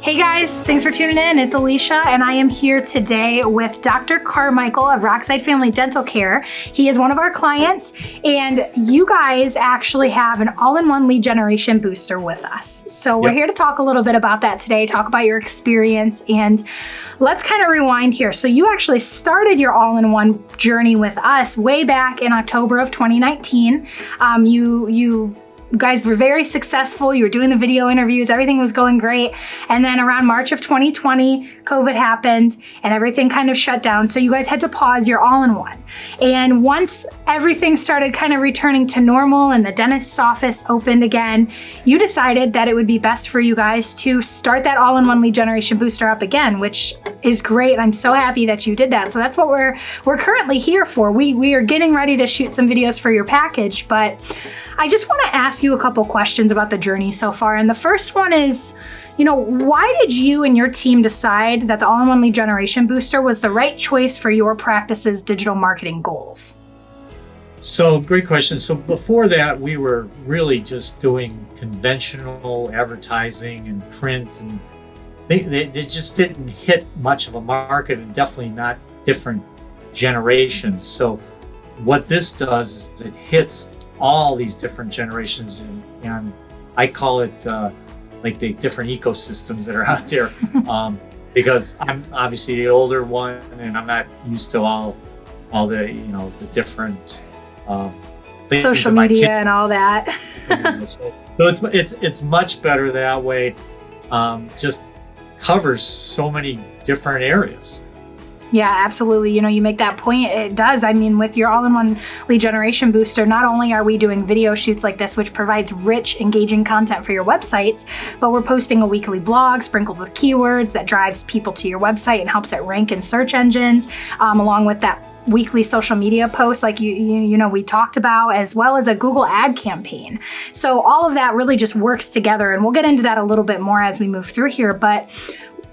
Hey guys, thanks for tuning in. It's Alicia, and I am here today with Dr. Carmichael of Rockside Family Dental Care. He is one of our clients, and you guys actually have an all-in-one lead generation booster with us. So we're here to talk a little bit about that today, talk about your experience, and let's kind of rewind here. So you actually started your all-in-one journey with us way back in October of 2019. You guys were very successful. You were doing the video interviews. Everything was going great. And then around March of 2020, COVID happened and everything kind of shut down. So you guys had to pause your all-in-one. And once everything started kind of returning to normal and the dentist's office opened again, you decided that it would be best for you guys to start that all-in-one lead generation booster up again, which is great. I'm so happy that you did that. So that's what we're currently here for. We are getting ready to shoot some videos for your package, but I just want to ask you a couple questions about the journey so far. And the first one is, why did you and your team decide that the all-in-one lead generation booster was the right choice for your practice's digital marketing goals? So great question. So before that, we were really just doing conventional advertising and print, and they just didn't hit much of a market, and definitely not different generations. So what this does is it hits all these different generations, and I call it like the different ecosystems that are out there, because I'm obviously the older one, and I'm not used to all the the different social media and all that. So it's much better that way. Just covers so many different areas. Yeah, absolutely. You make that point. It does. I mean, with your all-in-one lead generation booster, not only are we doing video shoots like this, which provides rich, engaging content for your websites, but we're posting a weekly blog sprinkled with keywords that drives people to your website and helps it rank in search engines, along with that weekly social media posts like we talked about, as well as a Google ad campaign. So all of that really just works together, and we'll get into that a little bit more as we move through here. But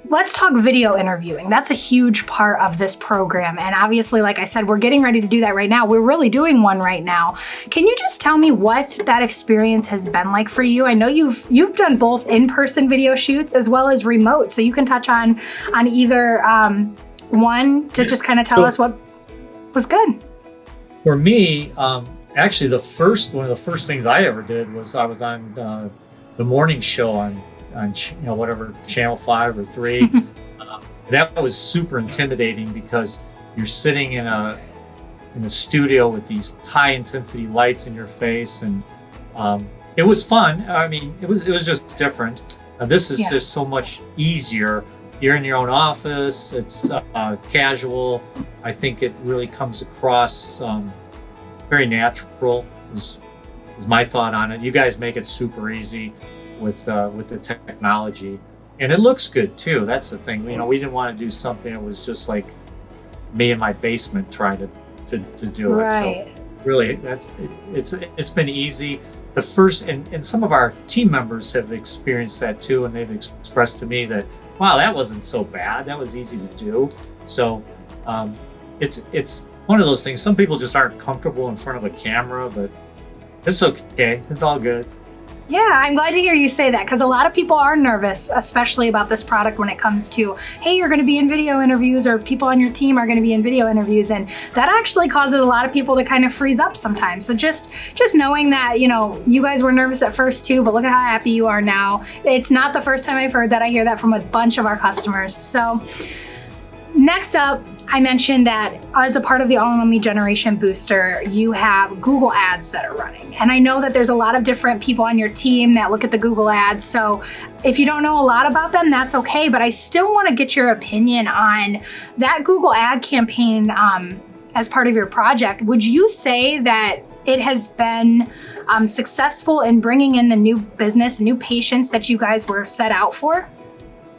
let's talk video interviewing. That's a huge part of this program. And obviously, like I said, we're getting ready to do that right now. We're really doing one right now. Can you just tell me what that experience has been like for you? I know you've done both in-person video shoots as well as remote. So you can touch on either one to just kind of tell us what was good. For me, actually, one of the first things I ever did was I was on the morning show on whatever, channel 5 or 3. That was super intimidating because you're sitting in a studio with these high intensity lights in your face, and it was fun. I mean, it was just different. This is just so much easier. You're in your own office. It's casual. I think it really comes across very natural. Is my thought on it. You guys make it super easy with the technology, and it looks good too. That's the thing. We didn't want to do something that was just like me in my basement trying to do it. So really, it's been easy. The first, and some of our team members have experienced that too, and they've expressed to me that, wow, that wasn't so bad. That was easy to do. So it's one of those things. Some people just aren't comfortable in front of a camera, but it's okay. It's all good. Yeah, I'm glad to hear you say that, because a lot of people are nervous, especially about this product when it comes to, hey, you're going to be in video interviews, or people on your team are going to be in video interviews, and that actually causes a lot of people to kind of freeze up sometimes. So just knowing that, you guys were nervous at first too, but look at how happy you are now. It's not the first time I've heard that. I hear that from a bunch of our customers. So next up, I mentioned that as a part of the all-in-one lead generation booster, you have Google ads that are running. And I know that there's a lot of different people on your team that look at the Google ads. So if you don't know a lot about them, that's okay. But I still want to get your opinion on that Google ad campaign as part of your project. Would you say that it has been successful in bringing in the new business, new patients that you guys were set out for?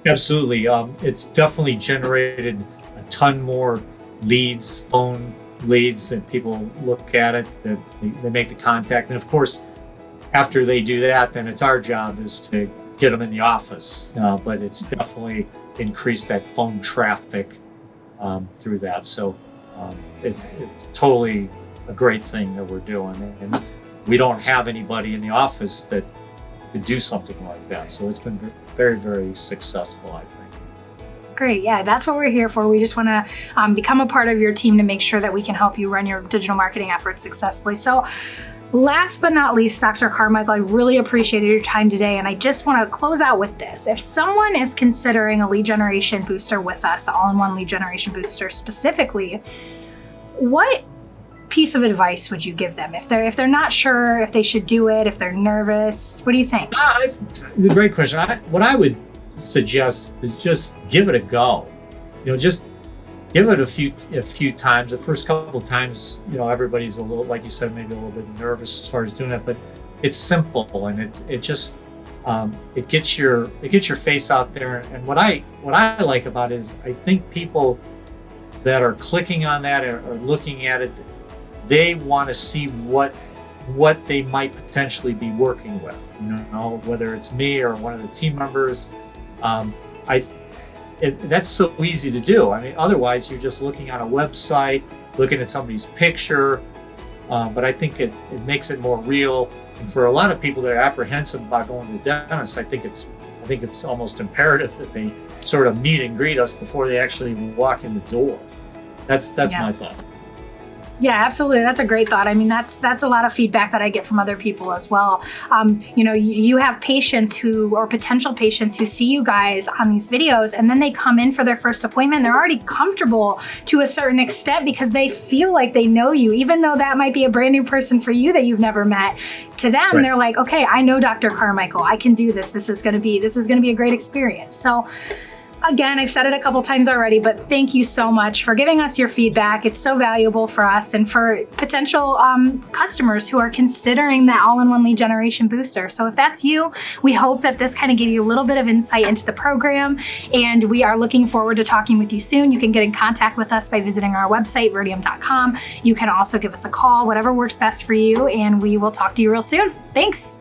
Absolutely. It's definitely generated a ton more leads, phone leads, and people look at it, they make the contact. And of course, after they do that, then it's our job is to get them in the office. But it's definitely increased that phone traffic through that. So it's totally a great thing that we're doing. And we don't have anybody in the office that could do something like that. So it's been very, very successful, I think. Great. Yeah, that's what we're here for. We just want to become a part of your team to make sure that we can help you run your digital marketing efforts successfully. So last but not least, Dr. Carmichael, I really appreciated your time today. And I just want to close out with this. If someone is considering a lead generation booster with us, the all-in-one lead generation booster specifically, what piece of advice would you give them if they're not sure if they should do it, if they're nervous? What do you think? Great question. What I would suggest is just give it a go. Just give it a few times. The first couple of times, everybody's a little, like you said, maybe a little bit nervous as far as doing it, but it's simple and it just it gets your face out there. And what I like about it is I think people that are clicking on that or looking at it, they want to see what they might potentially be working with, whether it's me or one of the team members. That's so easy to do. I mean, otherwise you're just looking on a website, looking at somebody's picture, but I think it makes it more real. And for a lot of people that are apprehensive about going to the dentist, I think it's almost imperative that they sort of meet and greet us before they actually walk in the door. That's my thought. Yeah, absolutely. That's a great thought. I mean, that's a lot of feedback that I get from other people as well. You have patients or potential patients who see you guys on these videos, and then they come in for their first appointment. They're already comfortable to a certain extent because they feel like they know you, even though that might be a brand new person for you that you've never met. To them, right. They're like, okay, I know Dr. Carmichael. I can do this. This is going to be a great experience. So again, I've said it a couple times already, but thank you so much for giving us your feedback. It's so valuable for us and for potential customers who are considering that all-in-one lead generation booster. So if that's you, we hope that this kind of gave you a little bit of insight into the program, and we are looking forward to talking with you soon. You can get in contact with us by visiting our website, verdium.com. You can also give us a call, whatever works best for you, and we will talk to you real soon. Thanks.